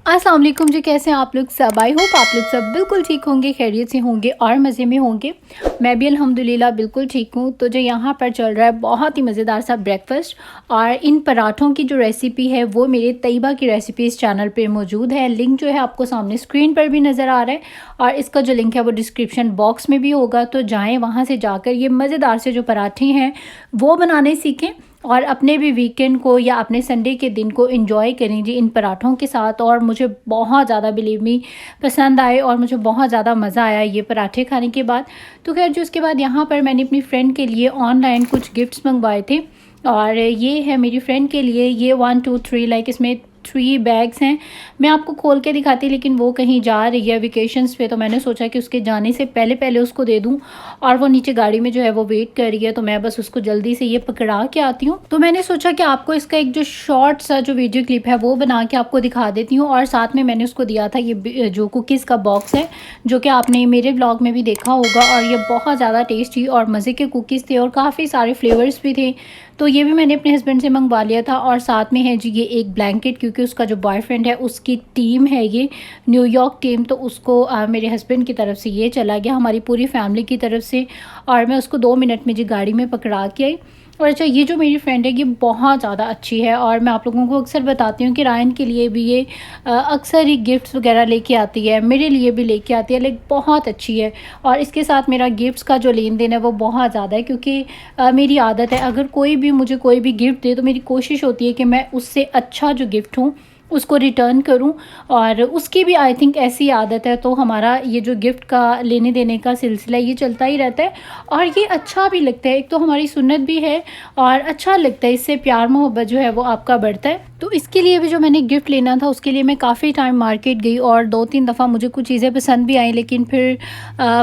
अस्सलाम वालेकुम जी, कैसे हैं आप लोग सब। आई होप आप लोग सब बिल्कुल ठीक होंगे, खैरियत से होंगे और मज़े में होंगे। मैं भी अल्हम्दुलिल्लाह बिल्कुल ठीक हूँ। तो जो यहाँ पर चल रहा है बहुत ही मज़ेदार सा ब्रेकफास्ट, और इन पराठों की जो रेसिपी है वो मेरे तैयबा की रेसिपी इस चैनल पे मौजूद है। लिंक जो है आपको सामने स्क्रीन पर भी नज़र आ रहा है, और इसका जो लिंक है वो डिस्क्रिप्शन बॉक्स में भी होगा। तो जाएँ वहाँ से जाकर ये मज़ेदार से जो पराठे हैं वो बनाने सीखें, और अपने भी वीकेंड को या अपने संडे के दिन को एंजॉय करें जी इन पराठों के साथ। और मुझे बहुत ज़्यादा बिलीव मी पसंद आए, और मुझे बहुत ज़्यादा मज़ा आया ये पराठे खाने के बाद। तो खैर जो उसके बाद यहाँ पर मैंने अपनी फ्रेंड के लिए ऑनलाइन कुछ गिफ्ट्स मंगवाए थे, और ये है मेरी फ्रेंड के लिए। ये 1 2 3 लाइक इसमें 3 बैग्स हैं। मैं आपको खोल के दिखाती, लेकिन वो कहीं जा रही है वेकेशंस पे, तो मैंने सोचा कि उसके जाने से पहले पहले उसको दे दूं। और वो नीचे गाड़ी में जो है वो वेट कर रही है, तो मैं बस उसको जल्दी से ये पकड़ा के आती हूँ। तो मैंने सोचा कि आपको इसका एक जो शॉर्ट सा जो वीडियो क्लिप है वो बना के आपको दिखा देती हूँ। और साथ में मैंने उसको दिया था ये जो कुकीज़ का बॉक्स है, जो कि आपने मेरे ब्लॉग में भी देखा होगा। और ये बहुत ज़्यादा टेस्टी और मज़े के कुकीज़ थे, और काफ़ी सारे फ्लेवर्स भी थे। तो ये भी मैंने अपने हस्बैंड से मंगवा लिया था। और साथ में है जी ये एक ब्लैंकेट, क्योंकि उसका जो बॉयफ्रेंड है उसकी टीम है ये न्यूयॉर्क टीम, तो उसको मेरे हस्बैंड की तरफ से ये चला गया, हमारी पूरी फैमिली की तरफ से। और मैं उसको 2 मिनट में जी गाड़ी में पकड़ा के आई। और अच्छा, ये जो मेरी फ्रेंड है ये बहुत ज़्यादा अच्छी है, और मैं आप लोगों को अक्सर बताती हूँ कि रायन के लिए भी ये अक्सर ही गिफ्ट्स वगैरह लेके आती है, मेरे लिए भी लेके आती है, लेकिन बहुत अच्छी है। और इसके साथ मेरा गिफ्ट्स का जो लेन देन है वो बहुत ज़्यादा है, क्योंकि मेरी आदत है अगर कोई भी मुझे कोई भी गिफ्ट दे तो मेरी कोशिश होती है कि मैं उससे अच्छा जो गिफ्ट हूँ उसको रिटर्न करूं। और उसकी भी आई थिंक ऐसी आदत है, तो हमारा ये जो गिफ्ट का लेने देने का सिलसिला ये चलता ही रहता है। और ये अच्छा भी लगता है, एक तो हमारी सुन्नत भी है और अच्छा लगता है, इससे प्यार मोहब्बत जो है वो आपका बढ़ता है। तो इसके लिए भी जो मैंने गिफ्ट लेना था उसके लिए मैं काफ़ी टाइम मार्केट गई, और 2-3 दफ़ा मुझे कुछ चीज़ें पसंद भी आई, लेकिन फिर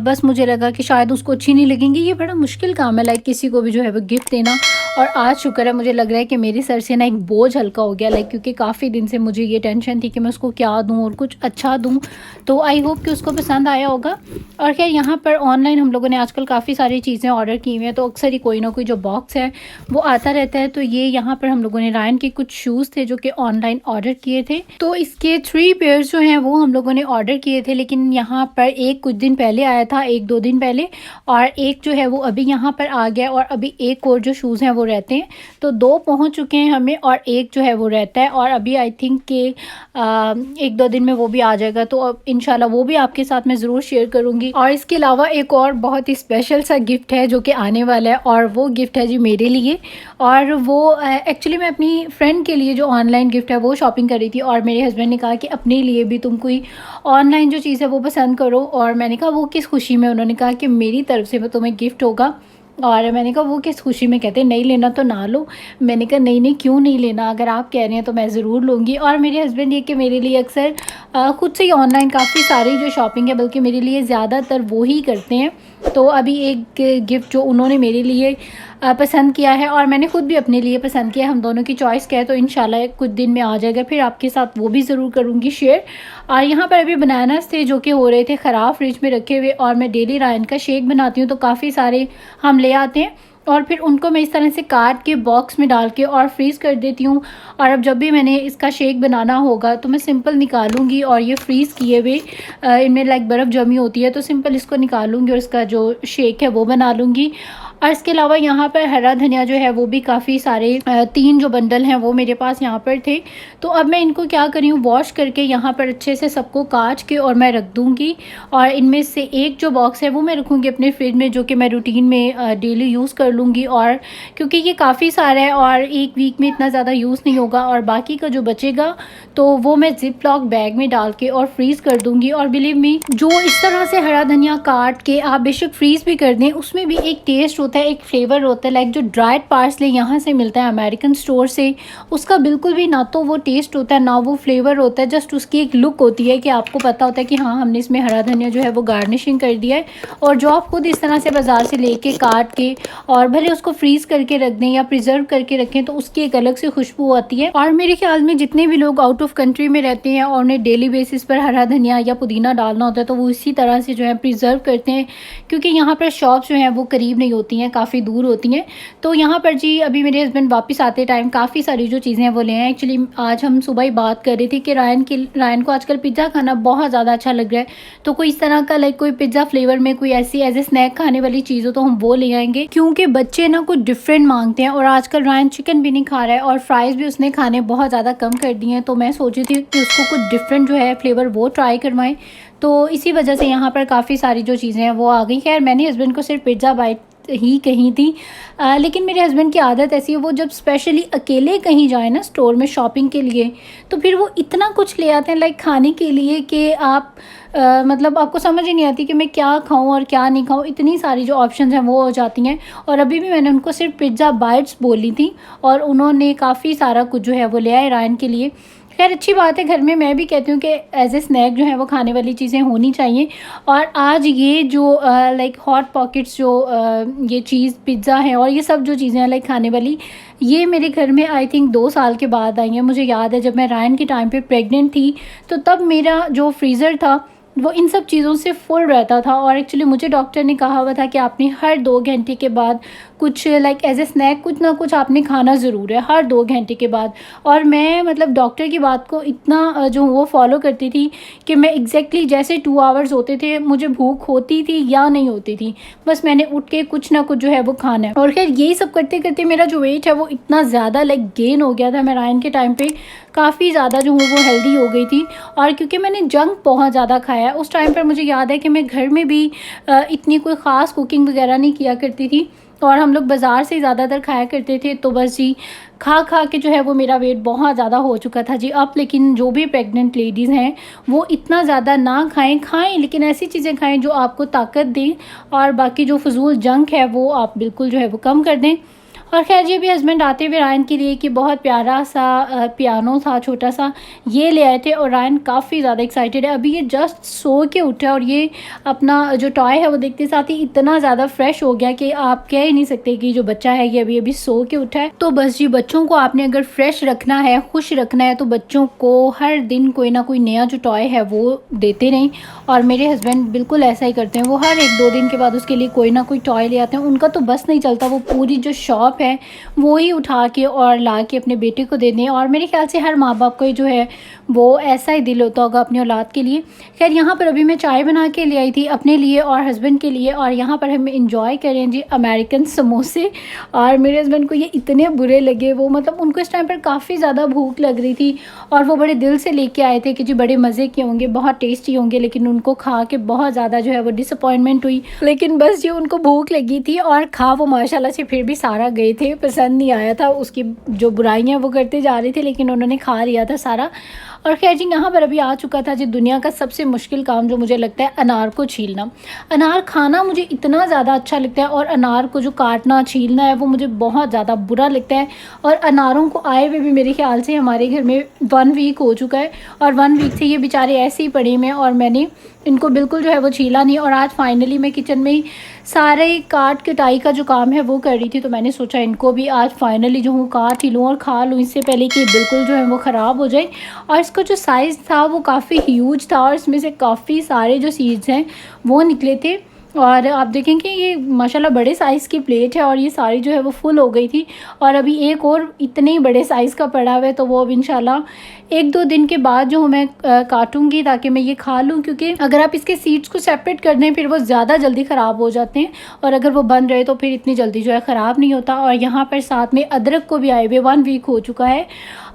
बस मुझे लगा कि शायद उसको अच्छी नहीं लगेंगी। ये बड़ा मुश्किल काम है लाइक किसी को भी जो है वो गिफ्ट देना। और आज शुक्र है, मुझे लग रहा है कि मेरे सर से ना एक बोझ हल्का हो गया, लाइक क्योंकि काफ़ी दिन से मुझे ये टेंशन थी कि मैं उसको क्या दूं और कुछ अच्छा दूं। तो आई होप कि उसको पसंद आया होगा। और खैर यहाँ पर ऑनलाइन हम लोगों ने आजकल काफ़ी सारी चीज़ें ऑर्डर की हुई हैं, तो अक्सर ही कोई ना कोई जो बॉक्स है वो आता रहता है। तो ये यहाँ पर हम लोगों ने रायन के कुछ शूज़ थे जो कि ऑनलाइन ऑर्डर किए थे, तो इसके 3 पेयर्स जो हैं वो हम लोगों ने ऑर्डर किए थे। लेकिन यहाँ पर एक कुछ दिन पहले आया था, 1-2 दिन पहले, और एक जो है वो अभी यहाँ पर आ गया, और अभी एक और जो शूज़ हैं वो रहते हैं। तो 2 पहुँच चुके हैं हमें, और एक जो है वो रहता है, और अभी आई थिंक कि 1-2 दिन में वो भी आ जाएगा। तो अब इंशाल्लाह वो भी आपके साथ मैं ज़रूर शेयर करूँगी। और इसके अलावा एक और बहुत ही स्पेशल सा गिफ्ट है जो कि आने वाला है, और वो गिफ्ट है जी मेरे लिए। और वो एक्चुअली मैं अपनी फ्रेंड के लिए जो ऑनलाइन गिफ्ट है वो शॉपिंग कर रही थी, और मेरे हस्बैंड ने कहा कि अपने लिए भी तुम कोई ऑनलाइन जो चीज़ है वो पसंद करो। और मैंने कहा वो किस खुशी में, उन्होंने कहा कि मेरी तरफ से तुम्हें गिफ्ट होगा। और मैंने कहा वो किस खुशी में, कहते नहीं लेना तो ना लो। मैंने कहा नहीं नहीं, क्यों नहीं लेना, अगर आप कह रहे हैं तो मैं ज़रूर लूँगी। और मेरे हस्बैंड ये कि मेरे लिए अक्सर खुद से ही ऑनलाइन काफ़ी सारी जो शॉपिंग है, बल्कि मेरे लिए ज़्यादातर वो ही करते हैं। तो अभी एक गिफ्ट जो उन्होंने मेरे लिए पसंद किया है, और मैंने खुद भी अपने लिए पसंद किया है, हम दोनों की चॉइस क्या है, तो इंशाल्लाह कुछ दिन में आ जाएगा, फिर आपके साथ वो भी ज़रूर करूँगी शेयर। और यहाँ पर अभी बनानास थे जो कि हो रहे थे ख़राब फ्रिज में रखे हुए, और मैं डेली रायन का शेक बनाती हूँ, तो काफ़ी सारे हम ले आते हैं, और फिर उनको मैं इस तरह से काट के बॉक्स में डाल के और फ्रीज़ कर देती हूँ। और अब जब भी मैंने इसका शेक बनाना होगा तो मैं सिंपल निकालूंगी, और ये फ्रीज़ किए हुए इनमें लाइक बर्फ़ जमी होती है, तो सिंपल इसको निकालूंगी और इसका जो शेक है वो बना लूँगी। और इसके अलावा यहाँ पर हरा धनिया जो है वो भी काफ़ी सारे 3 जो बंडल हैं वो मेरे पास यहाँ पर थे। तो अब मैं इनको क्या करी हूँ, वॉश करके यहाँ पर अच्छे से सबको काट के और मैं रख दूँगी। और इनमें से एक जो बॉक्स है वो मैं रखूँगी अपने फ्रिज में, जो कि मैं रूटीन में डेली यूज़ कर लूँगी। और क्योंकि ये काफ़ी सारा है और एक वीक में इतना ज़्यादा यूज़ नहीं होगा, और बाकी का जो बचेगा तो वो मैं जिप लॉक बैग में डाल के और फ्रीज़ कर दूँगी। और बिलीव मी, जो इस तरह से हरा धनिया काट के आप बेशक फ्रीज़ भी कर दें, उसमें भी एक टेस्ट होता है, एक फ्लेवर होता है। लाइक जो ड्राइड पार्सले यहाँ से मिलता है अमेरिकन स्टोर से, उसका बिल्कुल भी ना तो वो टेस्ट होता है ना वो फ्लेवर होता है, जस्ट उसकी एक लुक होती है कि आपको पता होता है कि हाँ हमने इसमें हरा धनिया जो है वो गार्निशिंग कर दिया है। और जो आप खुद इस तरह से बाज़ार से लेके काट के और भले उसको फ्रीज़ करके रख दें या प्रिजर्व करके रखें, तो उसकी एक अलग से खुशबू आती है। और मेरे ख्याल में जितने भी लोग आउट ऑफ कंट्री में रहते हैं और उन्हें डेली बेसिस पर हरा धनिया या पुदीना डालना होता है, तो वो इसी तरह से जो है प्रिजर्व करते हैं, क्योंकि यहाँ पर शॉप्स जो हैं वो करीब नहीं होती हैं। हैं, काफ़ी दूर होती हैं। तो यहाँ पर जी अभी मेरे हस्बैंड वापस आते टाइम काफ़ी सारी जो चीज़ें हैं वो ले आए। एक्चुअली आज हम सुबह ही बात कर रहे थे कि रायन को आजकल पिज़्ज़ा खाना बहुत ज़्यादा अच्छा लग रहा है, तो कोई इस तरह का लाइक कोई पिज़्ज़ा फ्लेवर में कोई ऐसी एज ए स्नैक खाने वाली चीज़ हो तो हम वो ले आएंगे, क्योंकि बच्चे ना कुछ डिफरेंट मांगते हैं। और आजकल रायन चिकन भी नहीं खा रहा है और फ्राइज़ भी उसने खाने बहुत ज़्यादा कम कर दिए हैं, तो मैं सोची थी कि उसको कुछ डिफरेंट जो है फ्लेवर वो ट्राई करवाएं। तो इसी वजह से यहाँ पर काफ़ी सारी जो चीज़ें हैं वो आ गई। खैर मैंने हस्बैंड को सिर्फ पिज़्ज़ा बाइट ही कही थी, लेकिन मेरे हस्बैंड की आदत ऐसी है, वो जब स्पेशली अकेले कहीं जाए ना स्टोर में शॉपिंग के लिए, तो फिर वो इतना कुछ ले आते हैं लाइक खाने के लिए कि आप मतलब आपको समझ ही नहीं आती कि मैं क्या खाऊं और क्या नहीं खाऊं। इतनी सारी जो ऑप्शंस हैं वो हो जाती हैं। और अभी भी मैंने उनको सिर्फ पिज़्ज़ा बाइट्स बोली थी और उन्होंने काफ़ी सारा कुछ जो है वो ले आए रायन के लिए। खैर अच्छी बात है, घर में मैं भी कहती हूँ कि एज ए स्नैक जो है वो खाने वाली चीज़ें होनी चाहिए। और आज ये जो लाइक हॉट पॉकेट्स जो ये चीज़ पिज़्ज़ा है और ये सब जो चीज़ें हैं लाइक खाने वाली, ये मेरे घर में आई थिंक 2 साल के बाद आई हैं। मुझे याद है जब मैं रायन के टाइम पे प्रेग्नेंट थी तो तब मेरा जो फ्रीज़र था वो इन सब चीज़ों से फुल रहता था। और एक्चुअली मुझे डॉक्टर ने कहा हुआ था कि आपने हर 2 घंटे के बाद कुछ लाइक एज ए स्नैक कुछ ना कुछ आपने खाना ज़रूर है हर 2 घंटे के बाद। और मैं मतलब डॉक्टर की बात को इतना जो वो फॉलो करती थी कि मैं एग्जैक्टली जैसे 2 आवर्स होते थे मुझे भूख होती थी या नहीं होती थी, बस मैंने उठ के कुछ ना कुछ जो है वो खाना है। और खैर यही सब करते करते मेरा जो वेट है वो इतना ज़्यादा लाइक गेन हो गया था। मैं रायन के टाइम पे काफ़ी ज़्यादा जो हूँ वो हेल्दी हो गई थी। और क्योंकि मैंने जंक बहुत ज़्यादा खाया उस टाइम पर, मुझे याद है कि मैं घर में भी इतनी कोई ख़ास कुकिंग वगैरह नहीं किया करती थी और हम लोग बाज़ार से ज़्यादातर खाया करते थे। तो बस जी खा खा के जो है वो मेरा वेट बहुत ज़्यादा हो चुका था जी। अब लेकिन जो भी प्रेग्नेंट लेडीज़ हैं वो इतना ज़्यादा ना खाएं लेकिन ऐसी चीज़ें खाएं जो आपको ताकत दें, और बाकी जो फजूल जंक है वो आप बिल्कुल जो है वो कम कर दें। और खैर ये भी हस्बैंड आते हुए रायन के लिए कि बहुत प्यारा सा पियानो था छोटा सा, ये ले आए थे। और रायन काफ़ी ज़्यादा एक्साइटेड है, अभी ये जस्ट सो के उठा है और ये अपना जो टॉय है वो देखते साथ ही इतना ज़्यादा फ्रेश हो गया कि आप कह ही नहीं सकते कि जो बच्चा है ये अभी सो के उठा है। तो बस जी बच्चों को आपने अगर फ्रेश रखना है, खुश रखना है, तो बच्चों को हर दिन कोई ना कोई नया जो टॉय है वो देते रहें। और मेरे हस्बैंड बिल्कुल ऐसा ही करते हैं, वो हर 1-2 दिन के बाद उसके लिए कोई ना कोई टॉय ले आते हैं। उनका तो बस नहीं चलता, वो पूरी जो शॉप है वो ही उठा के और ला के अपने बेटे को दे दें। और मेरे ख्याल से हर माँ बाप को जो है वो ऐसा ही दिल होता होगा अपनी औलाद के लिए। खैर यहाँ पर अभी मैं चाय बना के ले आई थी अपने लिए और हस्बैंड के लिए, और यहाँ पर हम इंजॉय करें जी अमेरिकन समोसे। और मेरे हस्बैंड को ये इतने बुरे लगे, वो मतलब उनको इस टाइम पर काफ़ी ज़्यादा भूख लग रही थी और वो बड़े दिल से लेके आए थे कि जी बड़े मज़े के होंगे, बहुत टेस्टी होंगे, लेकिन उनको खा के बहुत ज़्यादा जो है वो डिसअपॉइंटमेंट हुई। लेकिन बस जी उनको भूख लगी थी और खा वो माशाल्लाह से फिर भी सारा गए थे। पसंद नहीं आया था, उसकी जो बुराइयां वो करते जा रहे थे, लेकिन उन्होंने खा लिया था सारा। और खैर जी यहाँ पर अभी आ चुका था जी दुनिया का सबसे मुश्किल काम जो मुझे लगता है, अनार को छीलना। अनार खाना मुझे इतना ज़्यादा अच्छा लगता है और अनार को जो काटना छीलना है वो मुझे बहुत ज़्यादा बुरा लगता है। और अनारों को आए हुए भी मेरे ख्याल से हमारे घर में 1 वीक हो चुका है और 1 वीक से ये बेचारे ऐसे ही पड़े में और मैंने इनको बिल्कुल जो है वो छीला नहीं। और आज फाइनली मैं किचन में ही सारे काट कटाई का जो काम है वो कर रही थी, तो मैंने सोचा इनको भी आज फाइनली जो हूँ काट ही लूँ और खा लूँ, इससे पहले कि बिल्कुल जो है वो ख़राब हो जाए। और इसका जो साइज़ था वो काफ़ी ह्यूज था और इसमें से काफ़ी सारे जो सीड्स हैं वो निकले थे। और आप देखेंगे ये माशाल्लाह बड़े साइज़ की प्लेट है और ये सारी जो है वो फुल हो गई थी। और अभी एक और इतने ही बड़े साइज़ का पड़ा हुआ है, तो वो अब इंशाल्लाह 1-2 दिन के बाद जो मैं काटूंगी ताकि मैं ये खा लूँ, क्योंकि अगर आप इसके सीड्स को सेपरेट कर दें फिर वो ज़्यादा जल्दी ख़राब हो जाते हैं और अगर वो बंद रहे तो फिर इतनी जल्दी जो है ख़राब नहीं होता। और यहाँ पर साथ में अदरक को भी आए हुए 1 वीक हो चुका है।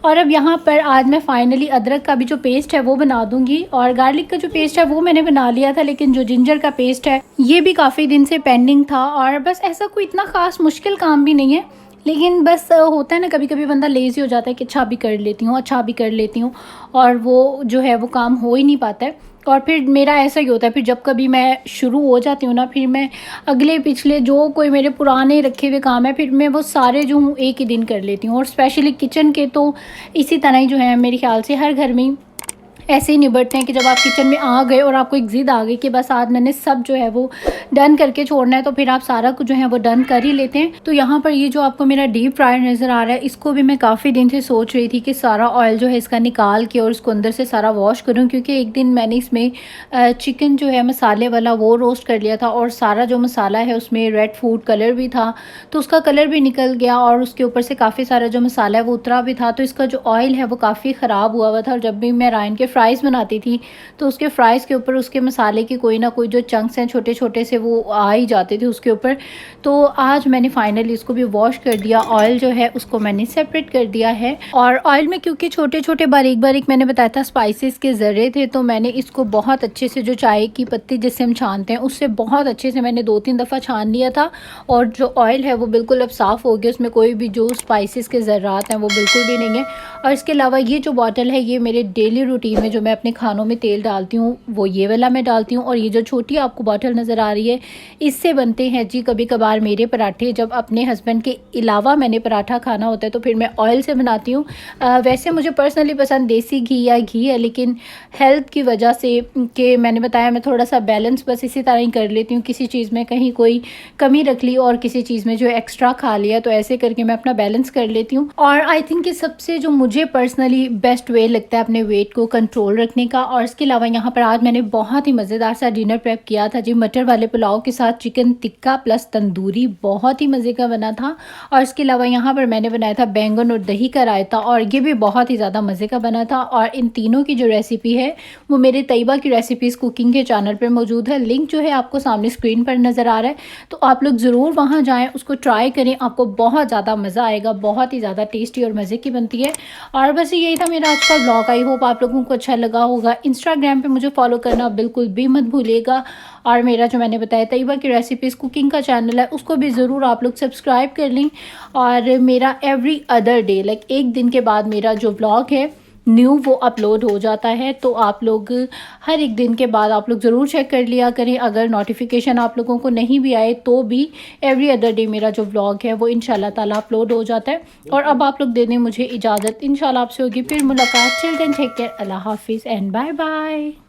और अब यहाँ पर आज मैं फाइनली अदरक का भी जो पेस्ट है वो बना दूंगी और गार्लिक का जो पेस्ट है वो मैंने बना लिया था, लेकिन जो जिंजर का पेस्ट है ये भी काफ़ी दिन से पेंडिंग था। और बस ऐसा कोई इतना ख़ास मुश्किल काम भी नहीं है, लेकिन बस होता है ना कभी कभी बंदा लेज़ी हो जाता है कि अच्छा भी कर लेती हूँ, अच्छा भी कर लेती हूँ, और वो जो है वो काम हो ही नहीं पाता है। और फिर मेरा ऐसा ही होता है, फिर जब कभी मैं शुरू हो जाती हूँ ना, फिर मैं अगले पिछले जो कोई मेरे पुराने रखे हुए काम है फिर मैं वो सारे जो हूँ एक ही दिन कर लेती हूँ। और स्पेशली किचन के तो इसी तरह ही जो है मेरे ख्याल से हर घर में ऐसे ही निबटते हैं कि जब आप किचन में आ गए और आपको एक ज़िद आ गई कि बस आज मैंने सब जो है वो डन करके छोड़ना है, तो फिर आप सारा कुछ जो है वो डन कर ही लेते हैं। तो यहाँ पर ये जो आपको मेरा डीप फ्रायर नज़र आ रहा है, इसको भी मैं काफ़ी दिन से सोच रही थी कि सारा ऑयल जो है इसका निकाल के और इसको अंदर से सारा वॉश करूँ, क्योंकि एक दिन मैंने इसमें चिकन जो है मसाले वाला वो रोस्ट कर लिया था और सारा जो मसाला है उसमें रेड फूड कलर भी था, तो उसका कलर भी निकल गया और उसके ऊपर से काफ़ी सारा जो मसाला है वो उतरा भी था। तो इसका जो ऑयल है वो काफ़ी ख़राब हुआ था और जब भी मैं रायन के फ्राइज़ बनाती थी तो उसके फ्राइज़ के ऊपर उसके मसाले के कोई ना कोई जो चंक्स हैं छोटे छोटे से वो आ ही जाते थे उसके ऊपर। तो आज मैंने फाइनली इसको भी वॉश कर दिया, ऑयल जो है उसको मैंने सेपरेट कर दिया है। और ऑयल में क्योंकि छोटे छोटे बारीक बारीक मैंने बताया था स्पाइसेस के ज़र्रे थे, तो मैंने इसको बहुत अच्छे से जो चाय की पत्ती जिससे हम छानते हैं उससे बहुत अच्छे से मैंने 2-3 दफ़ा छान लिया था और जो ऑयल है वो बिल्कुल अब साफ़ हो गया, उसमें कोई भी जो स्पाइसेस के ज़र्रात हैं वो बिल्कुल भी नहीं है। और इसके अलावा ये जो बॉटल है ये मेरे डेली रूटीन में जो मैं अपने खानों में तेल डालती हूँ वो ये वाला मैं डालती हूँ। और ये जो छोटी आपको बॉटल नज़र आ रही है इससे बनते हैं जी कभी कभार मेरे पराठे। जब अपने हस्बैंड के अलावा मैंने पराठा खाना होता है तो फिर मैं ऑयल से बनाती हूँ। वैसे मुझे पर्सनली पसंद देसी घी या घी है, लेकिन हेल्थ की वजह से कि मैंने बताया मैं थोड़ा सा बैलेंस बस इसी तरह ही कर लेती हूँ, किसी चीज़ में कहीं कोई कमी रख ली और किसी चीज़ में जो एक्स्ट्रा खा लिया, तो ऐसे करके मैं अपना बैलेंस कर लेती हूँ। और आई थिंक कि सबसे जो मुझे पर्सनली बेस्ट वे लगता है अपने वेट को कंट्रोल रखने का। और इसके अलावा यहाँ पर आज मैंने बहुत ही मज़ेदार सा डिनर प्रेप किया था जी, मटर वाले पुलाव के साथ चिकन टिक्का प्लस तंदूरी, बहुत ही मज़े का बना था। और इसके अलावा यहाँ पर मैंने बनाया था बैंगन और दही का रायता और ये भी बहुत ही ज़्यादा मज़े का बना था। और इन तीनों की जो रेसिपी है वो मेरे तैयबा की रेसिपीज़ कुकिंग के चैनल पर मौजूद है, लिंक जो है आपको सामने स्क्रीन पर नज़र आ रहा है, तो आप लोग ज़रूर वहाँ जाएँ, उसको ट्राई करें, आपको बहुत ज़्यादा मज़ा आएगा, बहुत ही ज़्यादा टेस्टी और मज़े की बनती है। और बस यही था मेरा आज का ब्लॉग, आई होप आप लोगों को अच्छा लगा होगा। इंस्टाग्राम पे मुझे फॉलो करना बिल्कुल भी मत भूलिएगा और मेरा जो मैंने बताया तैयबा की रेसिपीज़ कुकिंग का चैनल है उसको भी ज़रूर आप लोग सब्सक्राइब कर लें। और मेरा एवरी अदर डे लाइक एक दिन के बाद मेरा जो ब्लॉग है न्यू वो अपलोड हो जाता है, तो आप लोग हर एक दिन के बाद आप लोग ज़रूर चेक कर लिया करें। अगर नोटिफिकेशन आप लोगों को नहीं भी आए तो भी एवरी अदर डे मेरा जो व्लॉग है वो इंशाल्लाह ताला अपलोड हो जाता है। और अब आप लोग दे दें मुझे इजाज़त, इंशाल्लाह आपसे होगी फिर मुलाकात। चिल देन टेक केयर, अल्लाह हाफिज़ एंड बाय बाय।